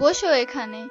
বসো এখানে।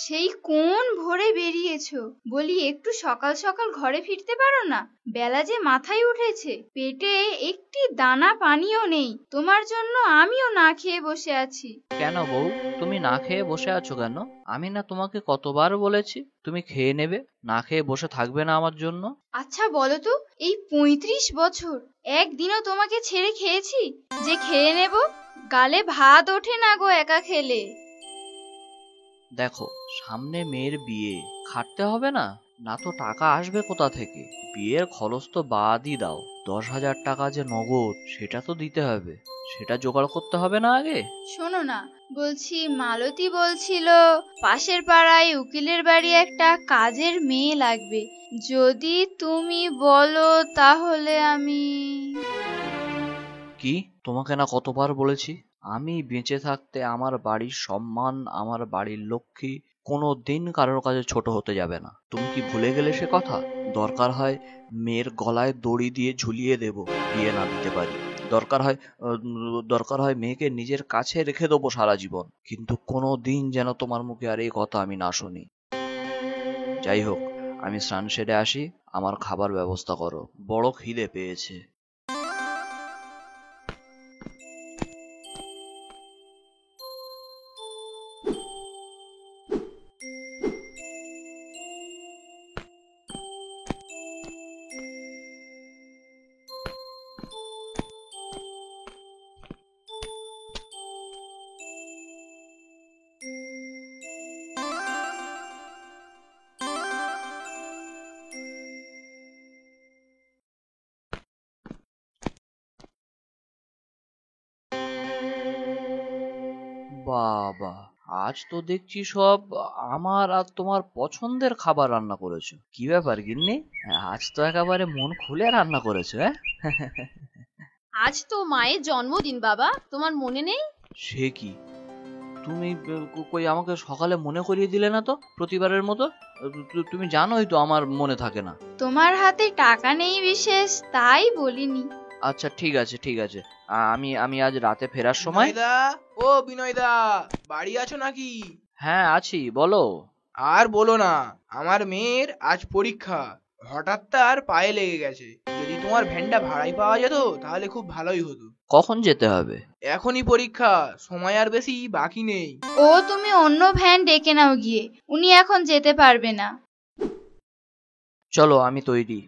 সেই কোন ভোরে বেরিয়েছো? বলি একটু সকাল সকাল ঘরে ফিরতে পারো না? বেলা যে মাথায় উঠেছে, পেটে একটি দানা পানিও নেই। তোমার জন্য আমিও না খেয়ে বসে আছি। কেন বউ, তুমি না খেয়ে বসে আছো কেন? আমি না তোমাকে কতবার বলেছি তুমি খেয়ে নেবে, না খেয়ে বসে থাকবে না আমার জন্য? আচ্ছা বলো তো, এই ৩৫ বছর একদিনও তোমাকে ছেড়ে খেয়েছি যে খেয়ে নেব? গালে ভাত ওঠে না গো একা খেলে। দেখো, সামনে মেয়ের বিয়ে, খাটতে হবে না? না তো টাকা আসবে কোথা থেকে? বিয়ের খরচ তো বাদই দাও, 10,000 টাকা যে নগদ সেটা তো দিতে হবে, সেটা জোগাড় করতে হবে না আগে? শোনো না, বলছি মালতী বলছিল পাশের পাড়ায় উকিলের বাড়ি একটা কাজের মেয়ে লাগবে। যদি তুমি বলো তাহলে আমি। কি, তোমাকে না কতবার বলেছি আমি বেঁচে থাকতে আমার বাড়ির সম্মান, আমার বাড়ির লক্ষ্মী কোনো দিন কারোর কাছে ছোট হতে যাবে না। তুমি কি ভুলে গেলে সে কথা? দরকার হয় মেয়ের গলায় দড়ি দিয়ে ঝুলিয়ে দেব, বিয়ে না দিতে পারি। দরকার হয় দরকার হয় মেয়েকে নিজের কাছে রেখে দেবো সারা জীবন, কিন্তু কোনো দিন যেন তোমার মুখে আর এই কথা আমি না শুনি। যাই হোক, আমি স্নান সেরে আসি, আমার খাবার ব্যবস্থা করো, বড় খিদে পেয়েছে। বাবা, আজ তো দেখছি সব আমার আর তোমার পছন্দের খাবার রান্না করেছো। কি ব্যাপার গিন্নি, আজ তো একেবারে মন খুলে রান্না করেছো, হ্যাঁ? আজ তো মায়ের জন্মদিন বাবা, তোমার মনে নেই? সে কি, তুমি কই আমাকে সকালে মনে করিয়ে দিলে না তো প্রতিবারের মতো? তুমি জানোই তো আমার মনে থাকে না। তোমার হাতে টাকা নেই বিশেষ, তাই বলিনি। আচ্ছা ঠিক আছে ঠিক আছে, আমি আমি আজ রাতে ফেরার সময়। বিনয়দা, ও বিনয়দা, বাড়ি আছো নাকি? হ্যাঁ আছি, বলো। আর বলো না, আমার মেয়ের আজ পরীক্ষা, হঠাৎ তার পায়ে লেগে গেছে। যদি তোমার ভ্যানটা ভাড়ায় পাওয়া যেত তাহলে খুব ভালোই হতো। কখন যেতে হবে? এখনই পরীক্ষা, সময় আর বেশি বাকি নেই। ও তুমি অন্য ভ্যান ডেকে নাও গিয়ে, উনি এখন যেতে পারবে না। চলো, আমি তৈরি।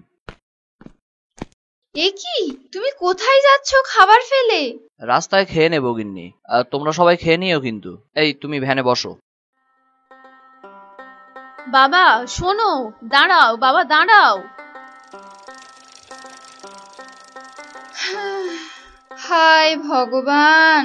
এ কি, তুমি কোথায় যাচ্ছ খাবার ফেলে? রাস্তায় খেয়ে নেবো গিন্নি, আর তোমরা সবাই খেয়ে নিও কিন্তু। এই তুমি ভ্যানে বসো। বাবা শোনো, দাঁড়াও বাবা দাঁড়াও। হায় ভগবান।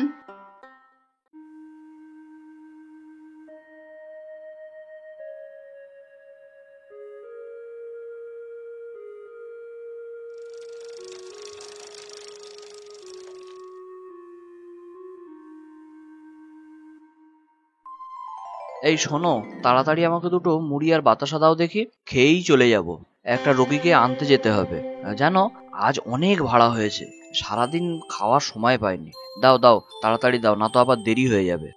এই শোনো, তাড়াতাড়ি আমাকে দুটো মুড়ি আর বাতাসা দাও দেখি, খেয়েই চলে যাব। একটা রোগীকে আনতে যেতে হবে, জানো, আজ অনেক ভাড়া হয়েছে, সারাদিন খাওয়ার সময় পাইনি। দাও দাও, তাড়াতাড়ি দাও, না তো আবার দেরি হয়ে যাবে।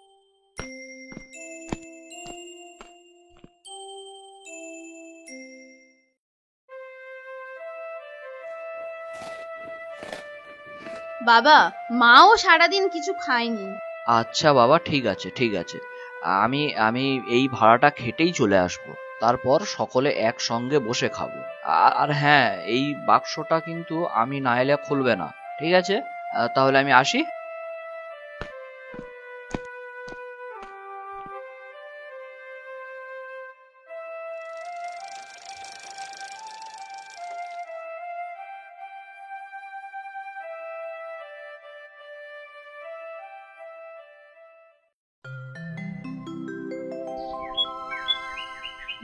বাবা, মাও সারাদিন কিছু খায়নি। আচ্ছা বাবা, ঠিক আছে ঠিক আছে, আমি আমি এই ভাড়াটা খেটেই চলে আসবো, তারপর সকলে একসঙ্গে বসে খাবো। আর হ্যাঁ, এই বাক্সটা কিন্তু আমি না এলে খুলবে না, ঠিক আছে? তাহলে আমি আসি।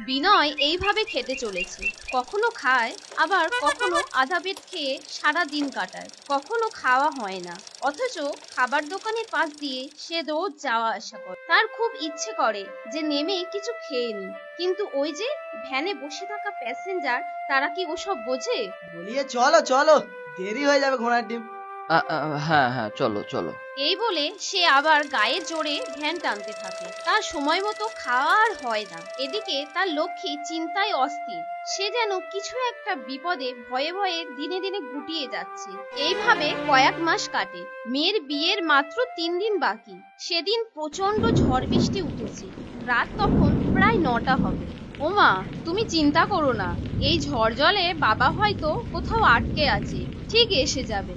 বিনয় এইভাবে খেতে চলেছে। কখনো খায়, আবার কখনো আধা পেট খেয়ে সারা দিন কাটায়। কখনো খাওয়া হয় না, অথচ খাবার দোকানের পাশ দিয়ে সে রোজ যাওয়া আসা করে। তার খুব ইচ্ছে করে যে নেমে কিছু খেয়ে নি, কিন্তু ওই যে ভ্যানে বসে থাকা প্যাসেঞ্জার, তারা কি ওসব বোঝে? বলিয়ে চলো চলো, দেরি হয়ে যাবে ঘোড়ার ডিম। হ্যাঁ হ্যাঁ, চলো চলো। এই বলে সে আবার গায়ে জোরে ভ্যান টানতে থাকে। তার সময় মতো খাওয়া আর হয় না। এদিকে তার লক্ষ্মী চিন্তায় অস্থির। সে যেন কিছু একটা বিপদে ভয়ে ভয়ে দিনে দিনে গুটিয়ে যাচ্ছে। এইভাবে কয়েক মাস কাটে। মেয়ের বিয়ের মাত্র 3 দিন বাকি। সেদিন প্রচন্ড ঝড় বৃষ্টি উঠেছে। রাত তখন প্রায় 9টা হবে। ওমা, তুমি চিন্তা করো না, এই ঝড় জলে বাবা হয়তো কোথাও আটকে আছে, ঠিক এসে যাবে।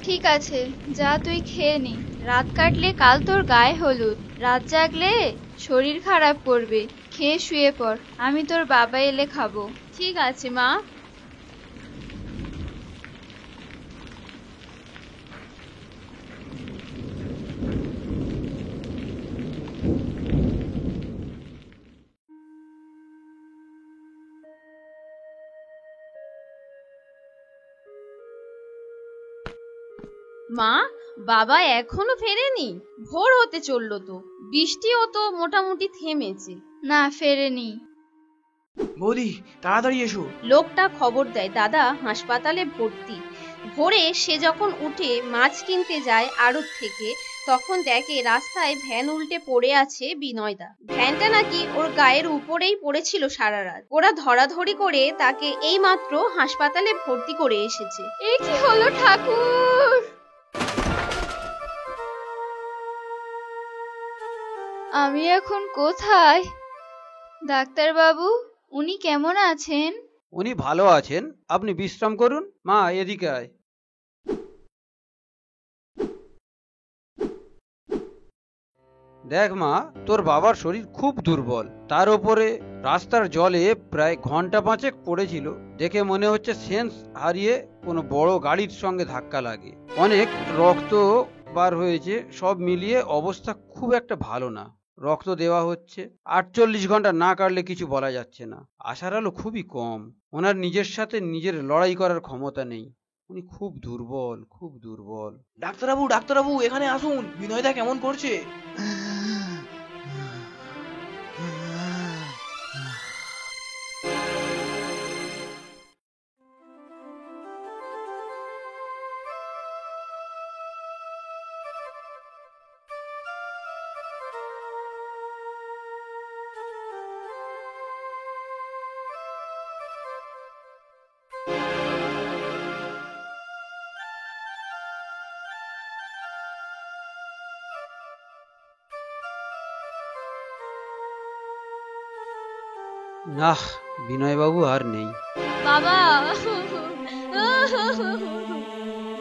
ঠিক আছে, যা তুই খেয়ে নে। রাত কাটলে কাল তোর গায়ে হলুদ, রাত জাগলে শরীর খারাপ করবে। খেয়ে শুয়ে পড়, আমি তোর বাবা এলে খাবো। ঠিক আছে মা। মা, বাবা এখনো ফেরেনি? ভোর হতে চললো তো, বৃষ্টিও তো মোটামুটি থেমেছে। না, ফেরেনি। বৌদি, তাড়াতাড়ি এসো। লোকটা খবর দেয় দাদা হাসপাতালে ভর্তি। ভোরে সে যখন উঠে মাছ কিনতে যায় আড়ত থেকে, তখন দেখে রাস্তায় ভ্যান উল্টে পড়ে আছে বিনয়দা। ভ্যানটা নাকি ওর গায়ের উপরেই পড়েছিল সারা রাত। ওরা ধরাধরি করে তাকে এইমাত্র হাসপাতালে ভর্তি করে এসেছে। এ কি হলো ঠাকুর? আমি এখন কোথায়? ডাক্তার বাবু, উনি কেমন আছেন? উনি ভালো আছেন, আপনি বিশ্রাম করুন। মা, এদিকে আয়। দেখ মা, তোর বাবার শরীর খুব দুর্বল, তার উপরে রাস্তার জলে প্রায় ঘন্টা 5 পড়েছিল। দেখে মনে হচ্ছে সেন্স হারিয়ে কোনো বড় গাড়ির সঙ্গে ধাক্কা লাগে। অনেক রক্ত বার হয়েছে, সব মিলিয়ে অবস্থা খুব একটা ভালো না। রক্ত দেওয়া হচ্ছে, 48 ঘন্টা না কাটলে কিছু বলা যাচ্ছে না। আশার আলো খুবই কম। ওনার নিজের সাথে নিজের লড়াই করার ক্ষমতা নেই। উনি খুব দুর্বল, খুব দুর্বল। ডাক্তারবাবু, ডাক্তারবাবু, এখানে আসুন। বিনয়দা কেমন করছে? নাহ, বিনয়বাবু আর নেই। বাবা,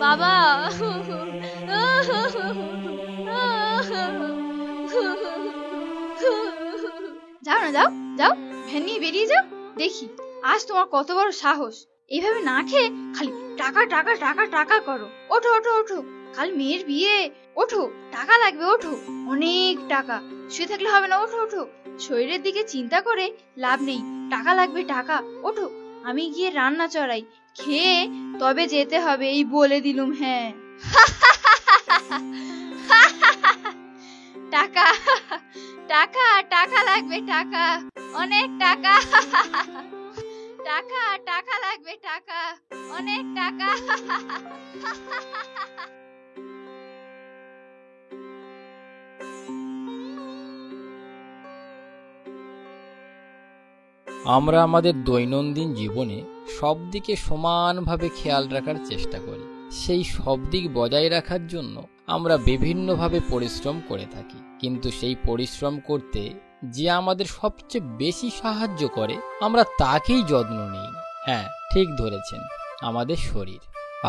বাবা, যাও না, যাও যাও, ভ্যান নিয়ে বেরিয়ে যাও। দেখি আজ তোমার কত বড় সাহস। এইভাবে না খেয়ে খালি টাকা টাকা টাকা টাকা করো। ওঠো ওঠো ওঠো, কাল মেয়ের বিয়ে। ওঠো, টাকা লাগবে, ওঠো, অনেক টাকা। শুয়ে থাকলে হবে না, ওঠো ওঠো। শরীরের দিকে চিন্তা করে লাভ নেই, টাকা লাগবে, টাকা। ওঠো, আমি গিয়ে রান্না চড়াই, খেয়ে তবে যেতে হবে, এই বলে দিলুম। হ্যাঁ, টাকা টাকা টাকা লাগবে, টাকা, অনেক টাকা। টাকা টাকা লাগবে, টাকা, অনেক টাকা। আমরা আমাদের দৈনন্দিন জীবনে সব দিকে সমানভাবে খেয়াল রাখার চেষ্টা করি। সেই সব দিক বজায় রাখার জন্য আমরা বিভিন্নভাবে পরিশ্রম করে থাকি, কিন্তু সেই পরিশ্রম করতে যে আমাদের সবচেয়ে বেশি সাহায্য করে, আমরা তাকেই যত্ন নিই না। হ্যাঁ, ঠিক ধরেছেন, আমাদের শরীর।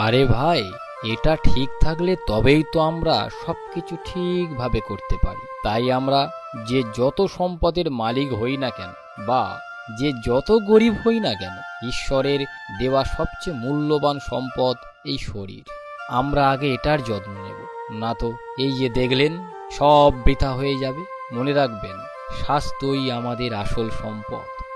আরে ভাই, এটা ঠিক থাকলে তবেই তো আমরা সবকিছু ঠিকভাবে করতে পারি। তাই আমরা যে যত সম্পদের মালিক হই না কেন, বা যে যত গরিব হই না কেন, ঈশ্বরের দেওয়া সবচেয়ে মূল্যবান সম্পদ এই শরীর। আমরা আগে এটার যত্ন নেব, না তো এই যে দেখলেন সব বৃথা হয়ে যাবে। মনে রাখবেন, স্বাস্থ্যই আমাদের আসল সম্পদ।